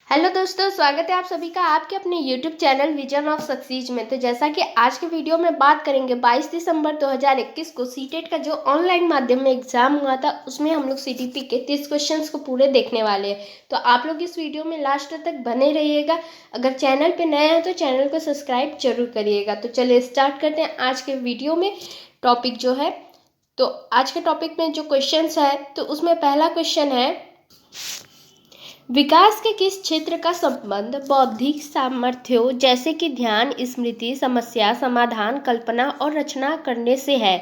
Hello दोस्तों, स्वागत है आप सभी का आपके अपने YouTube channel vision of success में। तो जैसा कि आज के वीडियो में बात करेंगे 22 दिसंबर 2021 को सीटेट का जो ऑनलाइन माध्यम में एग्जाम हुआ था उसमें हम लोग सीटीपी के 30 क्वेश्चंस को पूरे देखने वाले हैं। तो आप लोग इस वीडियो में लास्ट तक बने रहिएगा। अगर चैनल पर नए हैं तो चैनल को सब्सक्राइब जरूर करिएगा। तो चलिए स्टार्ट करते हैं आज के वीडियो में टॉपिक जो है। तो आज के टॉपिक में जो क्वेश्चन है तो उसमें पहला क्वेश्चन है, विकास के किस क्षेत्र का संबंध बौद्धिक सामर्थ्यों जैसे कि ध्यान, स्मृति, समस्या समाधान, कल्पना और रचना करने से है?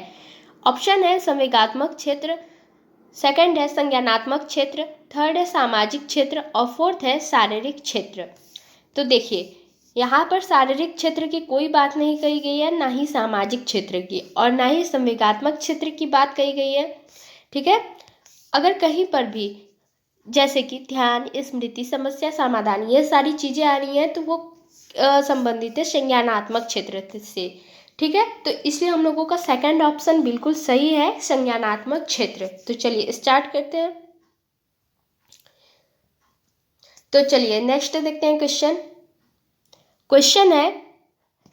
ऑप्शन है संवेगात्मक क्षेत्र, सेकंड है संज्ञानात्मक क्षेत्र, थर्ड है सामाजिक क्षेत्र और फोर्थ है शारीरिक क्षेत्र। तो देखिए यहाँ पर शारीरिक क्षेत्र की कोई बात नहीं कही गई है, ना ही सामाजिक क्षेत्र की और ना ही संवेगात्मक क्षेत्र की बात कही गई है। ठीक है, अगर कहीं पर भी जैसे कि ध्यान, स्मृति, समस्या समाधान ये सारी चीज़ें आ रही हैं तो वो संबंधित है संज्ञानात्मक क्षेत्र से। ठीक है, तो इसलिए हम लोगों का सेकंड ऑप्शन बिल्कुल सही है, संज्ञानात्मक क्षेत्र। तो चलिए स्टार्ट करते हैं। तो चलिए नेक्स्ट देखते हैं क्वेश्चन है,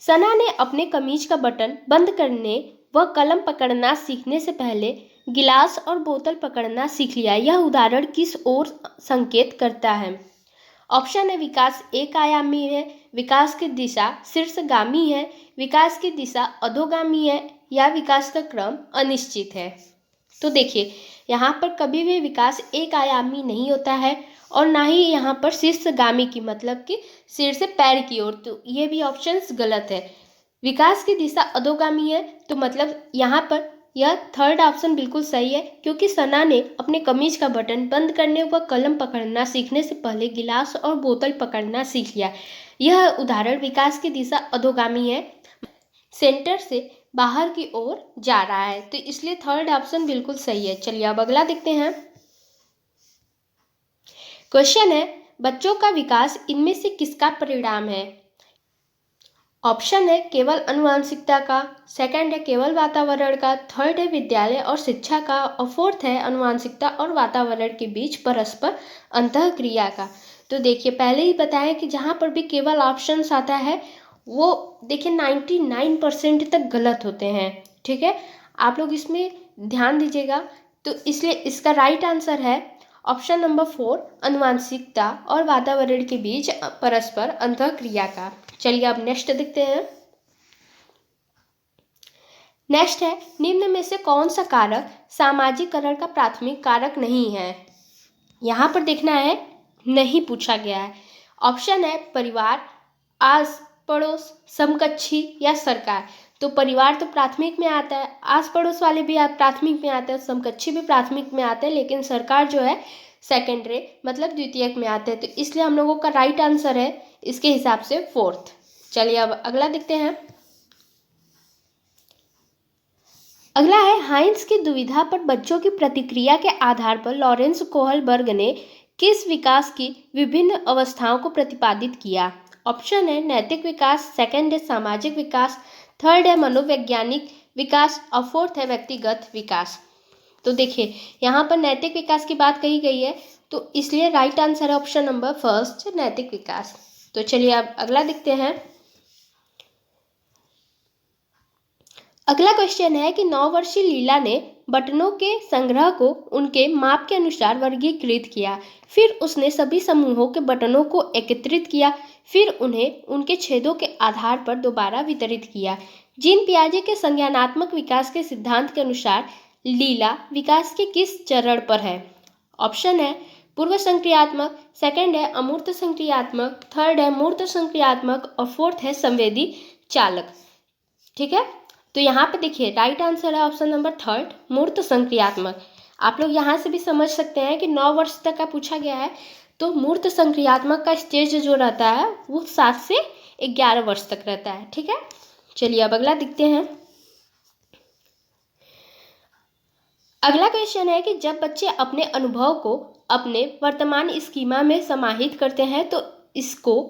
सना ने अपने कमीज का बटन बंद करने व कलम पकड़ना सीखने से पहले गिलास और बोतल पकड़ना सीख लिया। यह उदाहरण किस ओर संकेत करता है? ऑप्शन है विकास एक आयामी है, विकास की दिशा शीर्षगामी है, विकास की दिशा अधोगामी है या विकास का क्रम अनिश्चित है। तो देखिए यहाँ पर कभी भी विकास एक आयामी नहीं होता है और ना ही यहाँ पर शीर्षगामी की मतलब कि सिर से पैर की ओर, तो ये भी ऑप्शंस गलत है। विकास की दिशा अधोगामी है तो मतलब यहाँ पर यह थर्ड ऑप्शन बिल्कुल सही है, क्योंकि सना ने अपने कमीज का बटन बंद करने व कलम पकड़ना सीखने से पहले गिलास और बोतल पकड़ना सीख लिया। यह उदाहरण विकास की दिशा अधोगामी है, सेंटर से बाहर की ओर जा रहा है, तो इसलिए थर्ड ऑप्शन बिल्कुल सही है। चलिए अब अगला देखते हैं। क्वेश्चन है, बच्चों का विकास इनमें से किसका परिणाम है? ऑप्शन है केवल अनुवांशिकता का, सेकंड है केवल वातावरण का, थर्ड है विद्यालय और शिक्षा का और फोर्थ है अनुवांशिकता और वातावरण के बीच परस्पर अंतःक्रिया का। तो देखिए पहले ही बताया कि जहाँ पर भी केवल ऑप्शंस आता है वो देखिए 99% तक गलत होते हैं। ठीक है, आप लोग इसमें ध्यान दीजिएगा। तो इसलिए इसका राइट आंसर है ऑप्शन नंबर 4, अनुवांशिकता और वातावरण के बीच परस्पर अंतःक्रिया का। चलिए अब नेक्स्ट देखते हैं। नेक्स्ट है, निम्न में से कौन सा कारक सामाजिकरण का प्राथमिक कारक नहीं है? यहाँ पर देखना है, नहीं पूछा गया है। ऑप्शन है परिवार, आस पड़ोस, समकक्षी या सरकार। तो परिवार तो प्राथमिक में आता है, आस पड़ोस वाले भी प्राथमिक में आते हैं, समकक्षी भी प्राथमिक में आते हैं, लेकिन सरकार जो है सेकेंडरी मतलब द्वितीयक में आते हैं। तो इसलिए हम लोगों का राइट आंसर है इसके हिसाब से फोर्थ। चलिए अब अगला देखते हैं। अगला है, हाइंस की दुविधा पर बच्चों की प्रतिक्रिया के आधार पर लॉरेंस कोहलबर्ग ने किस विकास की विभिन्न अवस्थाओं को प्रतिपादित किया? ऑप्शन है नैतिक विकास, सेकंड है सामाजिक विकास, थर्ड है मनोवैज्ञानिक विकास और फोर्थ है व्यक्तिगत विकास। तो देखिए यहाँ पर नैतिक विकास की बात कही गई है, तो इसलिए राइट आंसर है ऑप्शन नंबर फर्स्ट, नैतिक विकास। तो चलिए अब अगला देखते हैं। अगला क्वेश्चन है कि 9 वर्षीय लीला ने बटनों के संग्रह को उनके माप के अनुसार वर्गीकृत किया, फिर उसने सभी समूहों के बटनों को एकत्रित किया, फिर उन्हें उनके छेदों के आधार पर दोबारा वितरित किया। जीन पियाजे के संज्ञानात्मक विकास के सिद्धांत के अनुसार लीला विकास के किस चरण पर है? ऑप्शन है पूर्व संक्रियात्मक, सेकंड है अमूर्त संक्रियात्मक, थर्ड है मूर्त संक्रियात्मक और फोर्थ है संवेदी चालक। ठीक है, तो यहाँ पे देखिए राइट आंसर है ऑप्शन नंबर थर्ड, मूर्त संक्रियात्मक। आप लोग यहाँ से भी समझ सकते हैं कि 9 वर्ष तक का पूछा गया है, तो मूर्त संक्रियात्मक का स्टेज जो रहता है वो 7 से 11 वर्ष तक रहता है। ठीक है, चलिए अब अगला देखते हैं। अगला क्वेश्चन है कि जब बच्चे अपने अनुभव को अपने वर्तमान स्कीमा में समाहित करते हैं तो इसको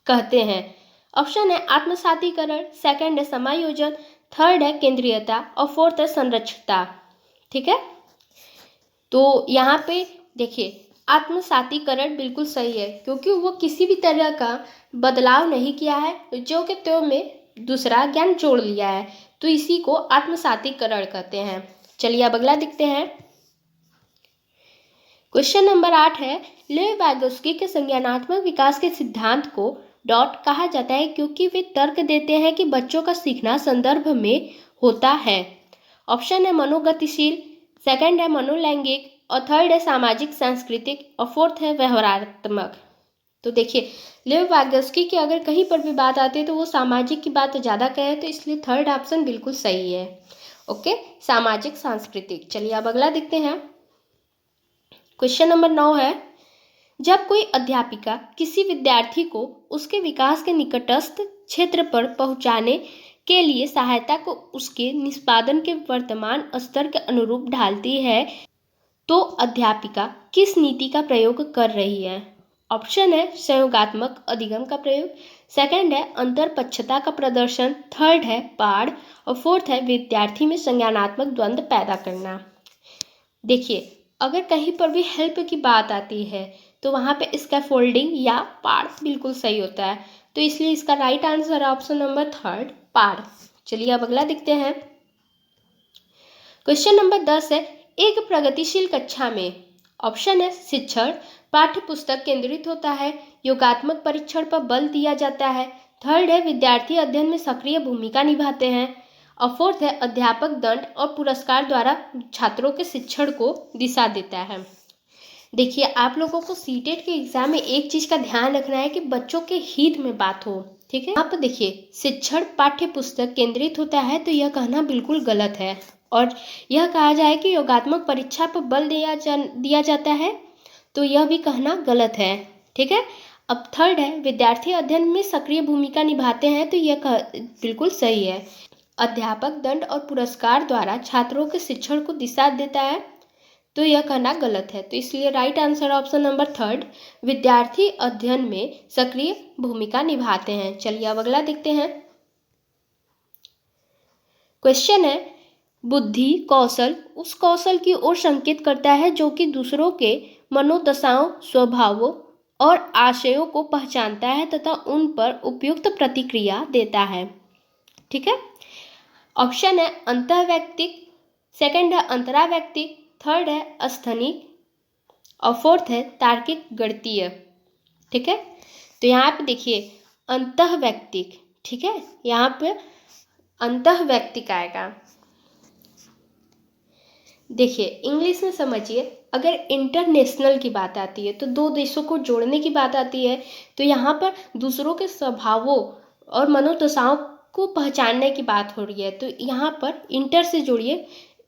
कहते हैं। ऑप्शन है आत्मसातीकरण, सेकंड है समायोजन, थर्ड है केंद्रीयता और फोर्थ है संरक्षितता। ठीक है, तो यहाँ पे देखिए आत्मसातीकरण बिल्कुल सही है, क्योंकि वो किसी भी तरह का बदलाव नहीं किया है, जो कि त्यो में दूसरा ज्ञान जोड़ लिया है, तो इसी को आत्मसातीकरण कहते हैं। चलिए अब अगला देखते हैं। क्वेश्चन नंबर 8 है, लेव वाइगोत्स्की के संज्ञानात्मक विकास के सिद्धांत को डॉट कहा जाता है, क्योंकि वे तर्क देते हैं कि बच्चों का सीखना संदर्भ में होता है। ऑप्शन है मनोगतिशील, सेकंड है मनोलैंगिक, और थर्ड है सामाजिक सांस्कृतिक, और फोर्थ है व्यवहारात्मक। तो देखिए, लेव वाइगोत्स्की की अगर कहीं पर भी बात आती है तो वो सामाजिक की बात ज़्यादा कहे, तो इसलिए थर्ड ऑप्शन बिल्कुल सही है। ओके, सामाजिक सांस्कृतिक। चलिए अब अगला देखते हैं। क्वेश्चन नंबर 9 है, जब कोई अध्यापिका किसी विद्यार्थी को उसके विकास के निकटस्थ क्षेत्र पर पहुंचाने के लिए सहायता को उसके निष्पादन के वर्तमान स्तर के अनुरूप ढालती है, तो अध्यापिका किस नीति का प्रयोग कर रही है? ऑप्शन है संयोगात्मक अधिगम का प्रयोग, सेकंड है अंतरपक्षता का प्रदर्शन, थर्ड है पाठ, और फोर्थ है विद्यार्थी में संज्ञानात्मक द्वंद्व पैदा करना। देखिए, अगर कहीं पर भी हेल्प की बात आती है तो वहाँ पे स्कैफोल्डिंग या पाठ बिल्कुल सही होता है, तो इसलिए इसका राइट आंसर है ऑप्शन नंबर थर्ड, पाठ। चलिए अब अगला देखते हैं। क्वेश्चन नंबर 10 है, एक प्रगतिशील कक्षा में ऑप्शन है शिक्षण पाठ्य पुस्तक केंद्रित होता है, योगात्मक परीक्षण पर बल दिया जाता है, थर्ड है विद्यार्थी अध्ययन में सक्रिय भूमिका निभाते हैं, और फोर्थ है अध्यापक दंड और पुरस्कार द्वारा छात्रों के शिक्षण को दिशा देता है। देखिए, आप लोगों को सीटेट के एग्जाम में एक चीज़ का ध्यान रखना है कि बच्चों के हित में बात हो, ठीक है। यहाँ पर देखिए, शिक्षण पाठ्य पुस्तक केंद्रित होता है, तो यह कहना बिल्कुल गलत है, और यह कहा जाए कि योगात्मक परीक्षा पर बल दिया जाता है, तो यह भी कहना गलत है, ठीक है। अब थर्ड है विद्यार्थी अध्ययन में सक्रिय भूमिका निभाते हैं, तो यह बिल्कुल सही है। अध्यापक दंड और पुरस्कार द्वारा छात्रों के शिक्षण को दिशा देता है, तो यह कहना गलत है, तो इसलिए right answer option number third, विद्यार्थी अध्ययन में सक्रिय भूमिका निभाते हैं। चलिए अब अगला देखते हैं। क्वेश्चन है, बुद्धि कौशल उस कौशल की ओर संकेत करता है जो कि दूसरों के मनोदशाओं, स्वभावों और आशयों को पहचानता है तथा उन पर उपयुक्त प्रतिक्रिया देता है, ठीक है। ऑप्शन है अंतःवैयक्तिक, सेकंड है अंतरावैयक्तिक, थर्ड है अस्थानिक, और फोर्थ है तार्किक गणितीय, ठीक है। तो यहाँ पे देखिए अंतःवैयक्तिक, ठीक है, यहाँ पे अंतःवैयक्तिक आएगा। देखिए, इंग्लिश में समझिए, अगर इंटरनेशनल की बात आती है तो दो देशों को जोड़ने की बात आती है, तो यहाँ पर दूसरों के स्वभावों और मनोदशाओं को पहचानने की बात हो रही है, तो यहाँ पर इंटर से जोड़िए,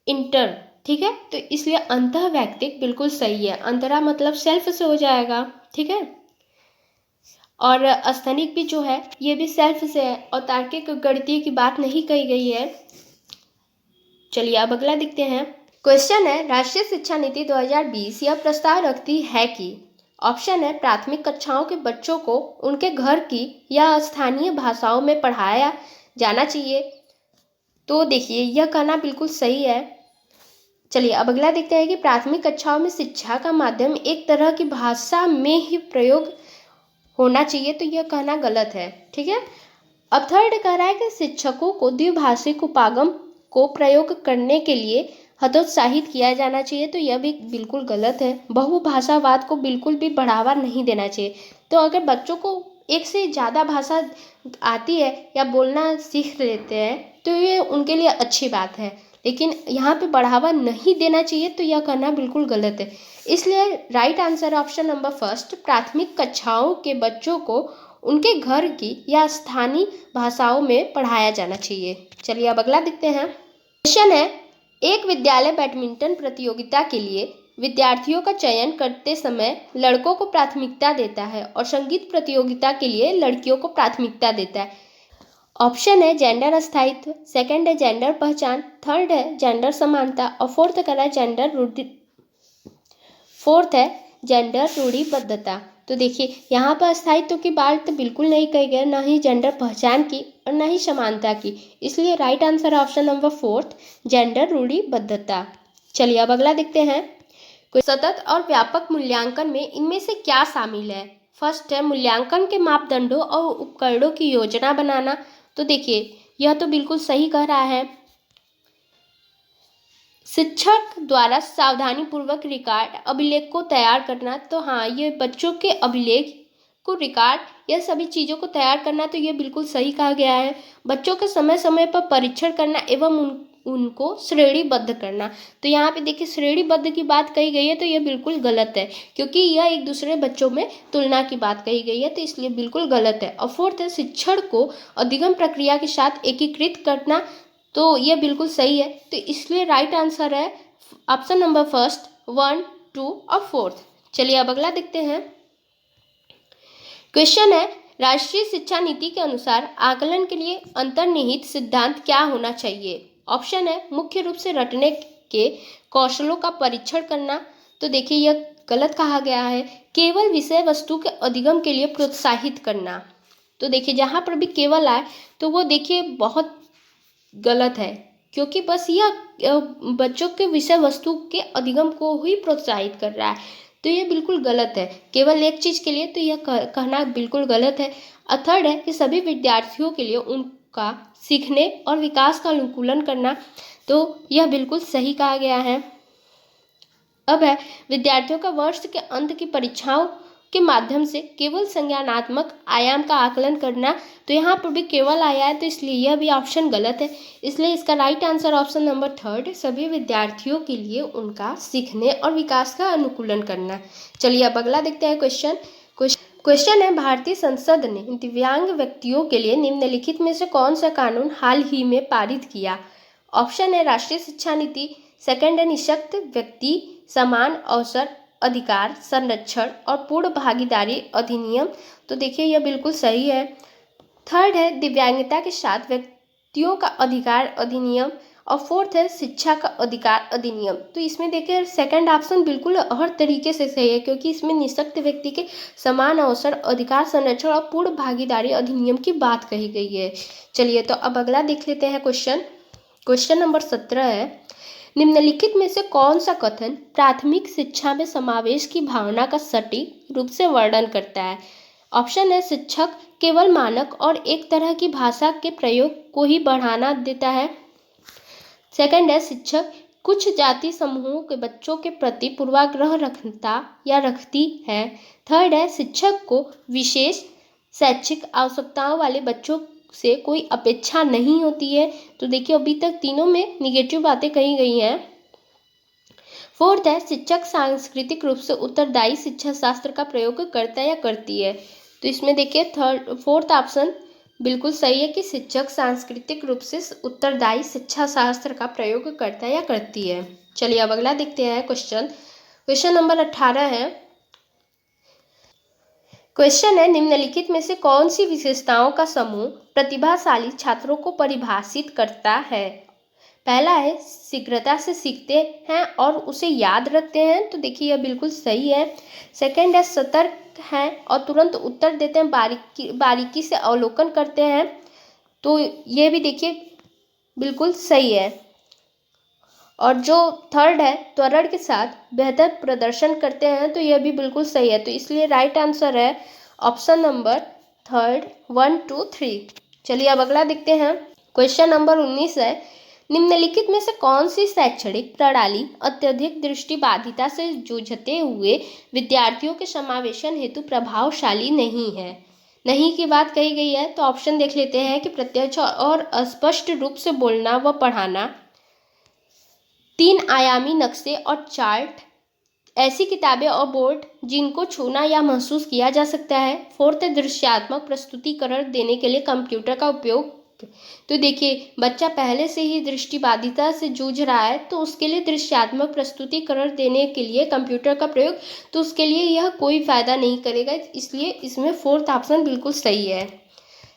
इंटर, ठीक है। तो इसलिए अंतःवैयक्तिक बिल्कुल सही है, अंतरा मतलब सेल्फ से हो जाएगा, ठीक है। और अस्थानिक भी जो है ये भी सेल्फ से है, और तार्किक गणितीय की बात नहीं कही गई है। चलिए अब अगला देखते हैं। क्वेश्चन है, राष्ट्रीय शिक्षा नीति 2020 यह प्रस्ताव रखती है कि ऑप्शन है प्राथमिक कक्षाओं के बच्चों को उनके घर की या स्थानीय भाषाओं में पढ़ाया जाना चाहिए, तो देखिए यह कहना बिल्कुल सही है। चलिए अब अगला देखते हैं कि प्राथमिक कक्षाओं में शिक्षा का माध्यम एक तरह की भाषा में ही प्रयोग होना चाहिए, तो यह कहना गलत है, ठीक है। अब थर्ड कह रहा है कि शिक्षकों को द्विभाषिक उपागम को प्रयोग करने के लिए हतोत्साहित किया जाना चाहिए, तो यह भी बिल्कुल गलत है। बहुभाषावाद को बिल्कुल भी बढ़ावा नहीं देना चाहिए, तो अगर बच्चों को एक से ज़्यादा भाषा आती है या बोलना सीख लेते हैं तो ये उनके लिए अच्छी बात है, लेकिन यहाँ पे बढ़ावा नहीं देना चाहिए, तो यह करना बिल्कुल गलत है। इसलिए right answer option number first, प्राथमिक कक्षाओं के बच्चों को उनके घर की या स्थानीय भाषाओं में पढ़ाया जाना चाहिए। चलिए अब अगला देखते हैं। क्वेश्चन है, एक विद्यालय बैडमिंटन प्रतियोगिता के लिए विद्यार्थियों का चयन करते समय लड़कों को प्राथमिकता देता है और संगीत प्रतियोगिता के लिए लड़कियों को प्राथमिकता देता है। ऑप्शन है जेंडर स्थायित्व, सेकंड है जेंडर पहचान, थर्ड है जेंडर समानता, और फोर्थ है जेंडर रूढ़िबद्धता। तो देखिए यहाँ पर स्थायित्व की बात तो बिल्कुल नहीं कही गई, ना ही जेंडर पहचान की और ना ही समानता की, इसलिए right answer option number fourth, gender रूढ़िबद्धता। चलिए अब अगला देखते हैं। सतत और व्यापक मूल्यांकन में इनमें से क्या शामिल है? फर्स्ट है मूल्यांकन के मापदंडों और उपकरणों की योजना बनाना। तो देखिए यह तो बिल्कुल सही कह रहा है। शिक्षक द्वारा सावधानी पूर्वक रिकॉर्ड अभिलेख को तैयार करना। तो हाँ, ये बच्चों के अभिलेख को रिकॉर्ड यह सभी चीज़ों को तैयार करना, तो ये बिल्कुल सही कहा गया है। बच्चों के समय समय पर परीक्षण करना एवं उनको श्रेणीबद्ध करना। तो यहाँ पे देखिए श्रेणीबद्ध की बात कही गई है, तो यह बिल्कुल गलत है, क्योंकि यह एक दूसरे बच्चों में तुलना की बात कही गई है, तो इसलिए बिल्कुल गलत है। और फोर्थ है शिक्षण को अधिगम प्रक्रिया के साथ एकीकृत करना। तो यह बिल्कुल सही है, तो इसलिए राइट आंसर है ऑप्शन नंबर फर्स्ट, 1, 2 और 4। चलिए अब अगला देखते हैं। क्वेश्चन है राष्ट्रीय शिक्षा नीति के अनुसार आकलन के लिए अंतर्निहित सिद्धांत क्या होना चाहिए? ऑप्शन है मुख्य रूप से रटने के कौशलों का परीक्षण करना। तो देखिए यह गलत कहा गया है। केवल विषय वस्तु के अधिगम के लिए प्रोत्साहित करना। तो देखिए जहाँ पर भी केवल आए तो वो देखिए बहुत गलत है, क्योंकि बस यह बच्चों के विषय वस्तु के अधिगम को ही प्रोत्साहित कर रहा है, तो ये बिल्कुल गलत है। केवल एक चीज़ के लिए तो यह कहना बिल्कुल गलत है। और थर्ड है कि सभी विद्यार्थियों के लिए उनका सीखने और विकास का अनुकूलन करना। तो यह बिल्कुल सही कहा गया है। अब है विद्यार्थियों का वर्ष के अंत की परीक्षाओं के माध्यम से केवल संज्ञानात्मक आयाम का आकलन करना। तो यहाँ पर भी केवल आया है, तो इसलिए यह भी ऑप्शन गलत है। इसलिए इसका right answer option number third, सभी विद्यार्थियों के लिए उनका सीखने और विकास का अनुकूलन करना। चलिए अब अगला देखते हैं क्वेश्चन है भारतीय संसद ने दिव्यांग व्यक्तियों के लिए निम्नलिखित में से कौन सा कानून हाल ही में पारित किया? ऑप्शन है राष्ट्रीय शिक्षा नीति, सेकंड है निःशक्त व्यक्ति समान अवसर अधिकार संरक्षण और पूर्ण भागीदारी अधिनियम। तो देखिए यह बिल्कुल सही है। थर्ड है दिव्यांगता के साथ व्यक्तियों का अधिकार अधिनियम। और फोर्थ है शिक्षा का अधिकार अधिनियम। तो इसमें देखिए सेकंड ऑप्शन बिल्कुल हर तरीके से सही है, क्योंकि इसमें निःशक्त व्यक्ति के समान अवसर अधिकार संरक्षण और पूर्ण भागीदारी अधिनियम की बात कही गई है। चलिए तो अब अगला देख लेते हैं क्वेश्चन नंबर 17 है निम्नलिखित में से कौन सा कथन प्राथमिक शिक्षा में समावेश की भावना का सटीक रूप से वर्णन करता है? ऑप्शन है शिक्षक केवल मानक और एक तरह की भाषा के प्रयोग को ही बढ़ावा देता है। सेकंड है शिक्षक कुछ जाति समूहों के बच्चों के प्रति पूर्वाग्रह रखता या रखती है। थर्ड है शिक्षक को विशेष शैक्षिक आवश्यकताओं वाले बच्चों से कोई अपेक्षा नहीं होती है। तो देखिए अभी तक तीनों में निगेटिव बातें कही गई हैं। फोर्थ है शिक्षक सांस्कृतिक रूप से उत्तरदायी शिक्षा शास्त्र का प्रयोग करता है या करती है। तो इसमें देखिए फोर्थ ऑप्शन बिल्कुल सही है कि शिक्षक सांस्कृतिक रूप से उत्तरदायी शिक्षा शास्त्र का प्रयोग करता है या करती है। चलिए अब अगला देखते हैं क्वेश्चन नंबर 18 है। क्वेश्चन है निम्नलिखित में से कौन सी विशेषताओं का समूह प्रतिभाशाली छात्रों को परिभाषित करता है? पहला है शीघ्रता से सीखते हैं और उसे याद रखते हैं। तो देखिए यह बिल्कुल सही है। सेकंड है सतर्क हैं और तुरंत उत्तर देते हैं, बारीकी से अवलोकन करते हैं। तो ये भी देखिए बिल्कुल सही है। और जो थर्ड है त्वरण के साथ बेहतर प्रदर्शन करते हैं। तो यह भी बिल्कुल सही है। तो इसलिए राइट आंसर है ऑप्शन नंबर थर्ड, 1, 2, 3। चलिए अब अगला देखते हैं। क्वेश्चन नंबर 19 है निम्नलिखित में से कौन सी शैक्षणिक प्रणाली अत्यधिक दृष्टिबाधिता से जूझते हुए विद्यार्थियों के समावेशन हेतु प्रभावशाली नहीं है? नहीं की बात कही गई है। तो ऑप्शन देख लेते हैं कि प्रत्यक्ष और स्पष्ट रूप से बोलना व पढ़ाना, 3 आयामी नक्शे और चार्ट, ऐसी किताबें और बोर्ड जिनको छूना या महसूस किया जा सकता है। फोर्थ है दृश्यात्मक प्रस्तुतिकरण देने के लिए कंप्यूटर का उपयोग। तो देखिए बच्चा पहले से ही दृष्टिबाधिता से जूझ रहा है, तो उसके लिए दृश्यात्मक प्रस्तुतिकरण देने के लिए कंप्यूटर का प्रयोग, तो उसके लिए यह कोई फायदा नहीं करेगा। इसलिए इसमें फोर्थ ऑप्शन बिल्कुल सही है।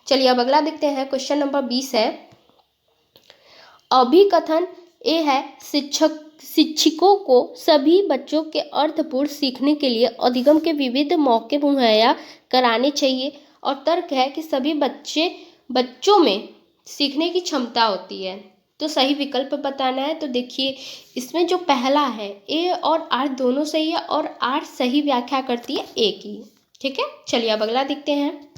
चलिए अब अगला देखते हैं। क्वेश्चन नंबर 20 है अभिकथन ए है शिक्षकों को सभी बच्चों के अर्थपूर्ण सीखने के लिए अधिगम के विविध मौके मुहैया कराने चाहिए। और तर्क है कि सभी बच्चों में सीखने की क्षमता होती है। तो सही विकल्प बताना है। तो देखिए इसमें जो पहला है ए और आर दोनों सही है और आर सही व्याख्या करती है ए की। ठीक है, चलिए अब अगला देखते हैं।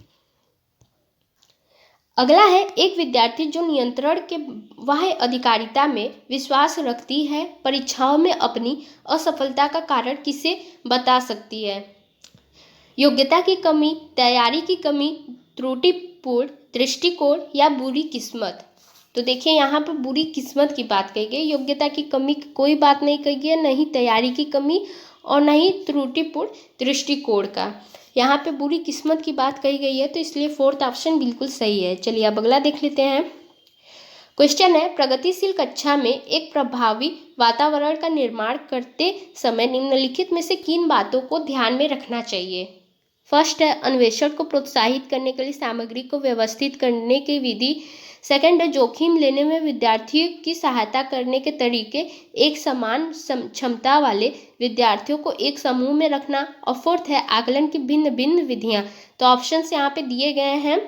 अगला है, एक विद्यार्थी जो नियंत्रण के बाह्य अधिकारिता में विश्वास रखती है परीक्षाओं में अपनी असफलता का कारण किसे बता सकती है? योग्यता की कमी, तैयारी की कमी, त्रुटिपूर्ण दृष्टिकोण या बुरी किस्मत। तो देखिए यहाँ पर बुरी किस्मत की बात कही गई, योग्यता की कमी की कोई बात नहीं कही गई है, नहीं तैयारी की कमी और नहीं त्रुटिपूर्ण दृष्टिकोण का। यहाँ पे बुरी किस्मत की बात कही गई है, तो इसलिए फोर्थ ऑप्शन बिल्कुल सही है। चलिए अब अगला देख लेते हैं। क्वेश्चन है, प्रगतिशील कक्षा में एक प्रभावी वातावरण का निर्माण करते समय निम्नलिखित में से किन बातों को ध्यान में रखना चाहिए? फर्स्ट है, अन्वेषण को प्रोत्साहित करने के लिए सामग्री को व्यवस्थित करने की विधि। सेकंड है, जोखिम लेने में विद्यार्थियों की सहायता करने के तरीके। एक समान क्षमता वाले विद्यार्थियों को एक समूह में रखना। और फोर्थ है, आकलन की भिन्न भिन्न विधियां। तो ऑप्शंस यहाँ पे दिए गए हैं।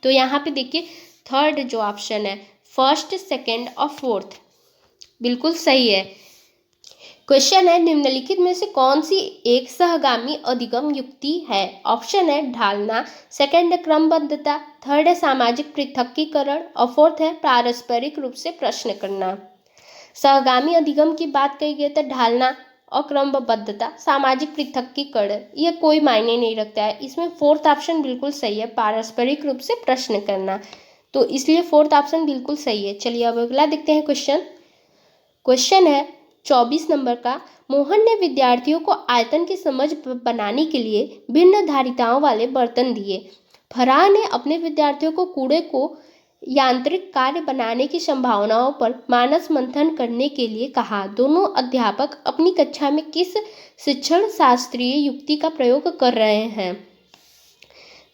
तो यहाँ पे देखिए थर्ड जो ऑप्शन है, फर्स्ट, सेकंड और फोर्थ बिल्कुल सही है। क्वेश्चन है, निम्नलिखित में से कौन सी एक सहगामी अधिगम युक्ति है? ऑप्शन है ढालना, सेकंड है क्रमबद्धता, थर्ड है सामाजिक पृथक्कीकरण और फोर्थ है पारस्परिक रूप से प्रश्न करना। सहगामी अधिगम की बात कही गई तो ढालना और क्रमबद्धता, सामाजिक पृथक्कीकरण ये कोई मायने नहीं रखता है। इसमें फोर्थ ऑप्शन बिल्कुल सही है, पारस्परिक रूप से प्रश्न करना। तो इसलिए फोर्थ ऑप्शन बिल्कुल सही है। चलिए अब अगला देखते हैं क्वेश्चन है 24 नंबर का। मोहन ने विद्यार्थियों को आयतन की समझ बनाने के लिए भिन्न धारिताओं वाले बर्तन दिए। फराह ने अपने विद्यार्थियों को कूड़े को यांत्रिक कार्य बनाने की संभावनाओं पर मानस मंथन करने के लिए कहा। दोनों अध्यापक अपनी कक्षा में किस शिक्षण शास्त्रीय युक्ति का प्रयोग कर रहे हैं?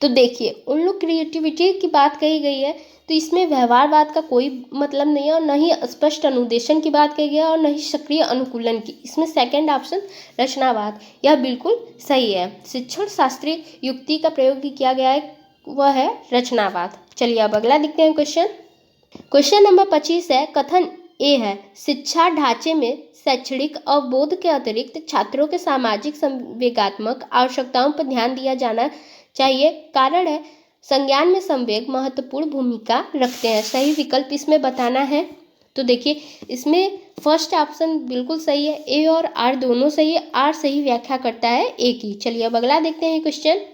तो देखिए उन लोग क्रिएटिविटी की बात कही गई है, तो इसमें व्यवहारवाद का कोई मतलब नहीं है और न ही स्पष्ट अनुदेशन की बात कही गई है और न ही सक्रिय अनुकूलन की। इसमें सेकंड ऑप्शन रचनावाद यह बिल्कुल सही है। शिक्षण शास्त्रीय युक्ति का प्रयोग भी किया गया है, वह है रचनावाद। चलिए अब अगला देखते हैं क्वेश्चन नंबर 25 है। कथन ए है, शिक्षा ढांचे में शैक्षणिक अवबोध के अतिरिक्त छात्रों के सामाजिक संवेगात्मक आवश्यकताओं पर ध्यान दिया जाना चाहिए। कारण है, संज्ञान में संवेग महत्वपूर्ण भूमिका रखते हैं। सही विकल्प इसमें बताना है। तो देखिए इसमें फर्स्ट ऑप्शन बिल्कुल सही है, ए और आर दोनों सही है। आर सही व्याख्या करता है ए की। चलिए अब अगला देखते हैं क्वेश्चन।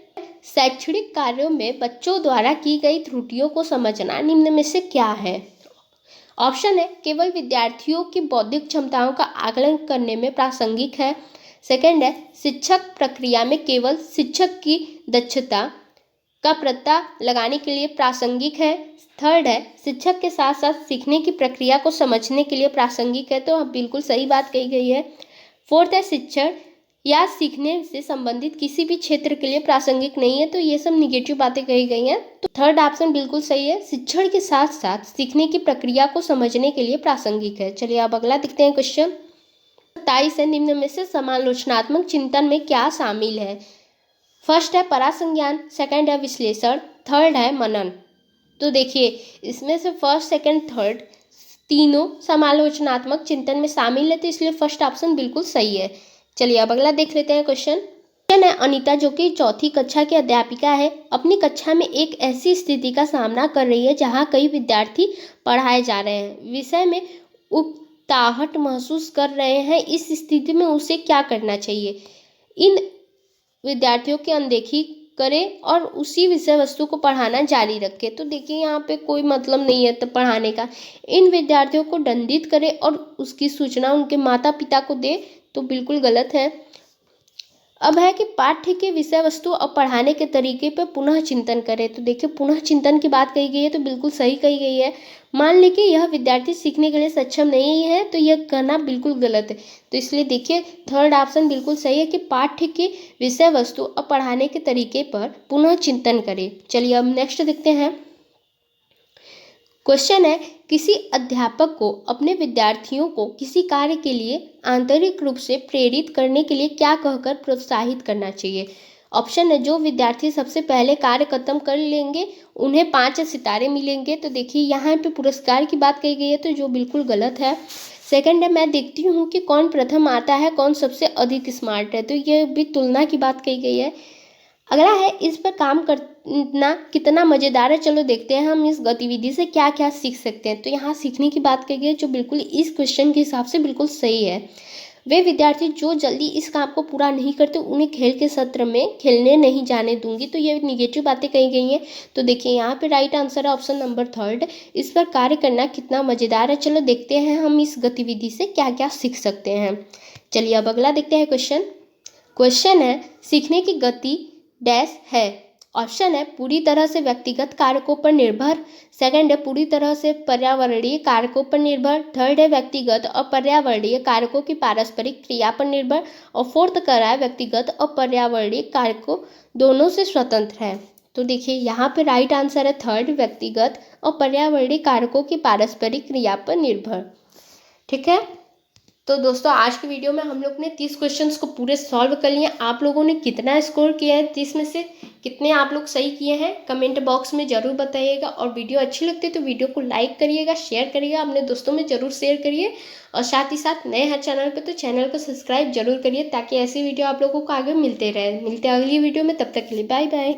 शैक्षणिक कार्यों में बच्चों द्वारा की गई त्रुटियों को समझना निम्न में से क्या है? ऑप्शन है, केवल विद्यार्थियों की बौद्धिक क्षमताओं का आकलन करने में प्रासंगिक है। सेकंड है, शिक्षक प्रक्रिया में केवल शिक्षक की दक्षता का पता लगाने के लिए प्रासंगिक है। थर्ड है, शिक्षक के साथ साथ सीखने की प्रक्रिया को समझने के लिए प्रासंगिक है। तो बिल्कुल सही बात कही गई है। फोर्थ है, शिक्षण या सीखने से संबंधित किसी भी क्षेत्र के लिए प्रासंगिक नहीं है। तो ये सब निगेटिव बातें कही गई हैं। तो थर्ड ऑप्शन बिल्कुल सही है, शिक्षण के साथ साथ सीखने की प्रक्रिया को समझने के लिए प्रासंगिक है। चलिए अब अगला देखते हैं क्वेश्चन 27 है। निम्न में से समालोचनात्मक चिंतन में क्या शामिल है? फर्स्ट है परासंज्ञान, सेकंड है विश्लेषण, थर्ड है मनन। तो देखिए इसमें से फर्स्ट, सेकंड, थर्ड तीनों समालोचनात्मक चिंतन में शामिल है, तो इसलिए फर्स्ट ऑप्शन बिल्कुल सही है। चलिए अब अगला देख लेते हैं क्वेश्चन है। अनीता जो कि चौथी कक्षा की अध्यापिका है, अपनी कक्षा में एक ऐसी स्थिति का सामना कर रही है जहां कई विद्यार्थी पढ़ाए जा रहे हैं, विषय में उकताहट महसूस कर रहे हैं। इस स्थिति में उसे क्या करना चाहिए? इन विद्यार्थियों की अनदेखी करे और उसी विषय वस्तु को पढ़ाना जारी रखे। तो देखिए यहाँ पे कोई मतलब नहीं है तो पढ़ाने का। इन विद्यार्थियों को दंडित करे और उसकी सूचना उनके माता पिता को दे, तो बिल्कुल गलत है। अब है कि पाठ्य के विषय वस्तु और पढ़ाने के तरीके पर पुनः चिंतन करें। तो देखिए पुनः चिंतन की बात कही गई है, तो बिल्कुल सही कही गई है। मान ली कि यह विद्यार्थी सीखने के लिए सक्षम नहीं है, तो यह करना बिल्कुल गलत है। तो इसलिए देखिए थर्ड ऑप्शन बिल्कुल सही है कि पाठ्य के विषय वस्तु और पढ़ाने के तरीके पर पुनः चिंतन करें। चलिए अब नेक्स्ट देखते हैं। क्वेश्चन है, किसी अध्यापक को अपने विद्यार्थियों को किसी कार्य के लिए आंतरिक रूप से प्रेरित करने के लिए क्या कहकर प्रोत्साहित करना चाहिए? ऑप्शन है जो विद्यार्थी सबसे पहले कार्य खत्म कर लेंगे उन्हें 5 सितारे मिलेंगे। तो देखिए यहाँ पे पुरस्कार की बात कही गई है, तो जो बिल्कुल गलत है। सेकंड है मैं देखती हूँ कि कौन प्रथम आता है, कौन सबसे अधिक स्मार्ट है, तो ये भी तुलना की बात कही गई है। अगला है इस पर काम करना कितना मज़ेदार है। चलो देखते हैं हम इस गतिविधि से क्या क्या सीख सकते हैं। तो यहाँ सीखने की बात कही गई है, जो बिल्कुल इस क्वेश्चन के हिसाब से बिल्कुल सही है। वे विद्यार्थी जो जल्दी इस काम को पूरा नहीं करते उन्हें खेल के सत्र में खेलने नहीं जाने दूंगी। तो ये निगेटिव बातें कही गई हैं। तो देखिए यहाँ पे राइट आंसर है ऑप्शन नंबर 3, इस पर कार्य करना कितना मज़ेदार है। चलो देखते हैं हम इस गतिविधि से क्या क्या सीख सकते हैं। चलिए अब अगला देखते हैं क्वेश्चन है सीखने की गति डैश है। ऑप्शन है पूरी तरह से व्यक्तिगत कारकों पर निर्भर। सेकंड है पूरी तरह से पर्यावरणीय कारकों पर निर्भर। थर्ड है व्यक्तिगत और पर्यावरणीय कारकों की पारस्परिक क्रिया पर निर्भर। और फोर्थ कह रहा है व्यक्तिगत और पर्यावरणीय कारकों दोनों से स्वतंत्र है। तो देखिए यहाँ पे राइट आंसर है 3, व्यक्तिगत और पर्यावरणीय कारकों की पारस्परिक क्रिया पर निर्भर। ठीक है, तो दोस्तों आज की वीडियो में हम लोग ने 30 क्वेश्चंस को पूरे सॉल्व कर लिए। आप लोगों ने कितना स्कोर किया है, 30 में से कितने आप लोग सही किए हैं कमेंट बॉक्स में ज़रूर बताइएगा। और वीडियो अच्छी लगती है तो वीडियो को लाइक करिएगा, शेयर करिएगा, अपने दोस्तों में ज़रूर शेयर करिए। और साथ ही साथ नए हैं चैनल पर तो चैनल को सब्सक्राइब जरूर करिए, ताकि ऐसी वीडियो आप लोगों को आगे मिलते रहे। मिलते हैं अगली वीडियो में, तब तक के लिए बाय बाय।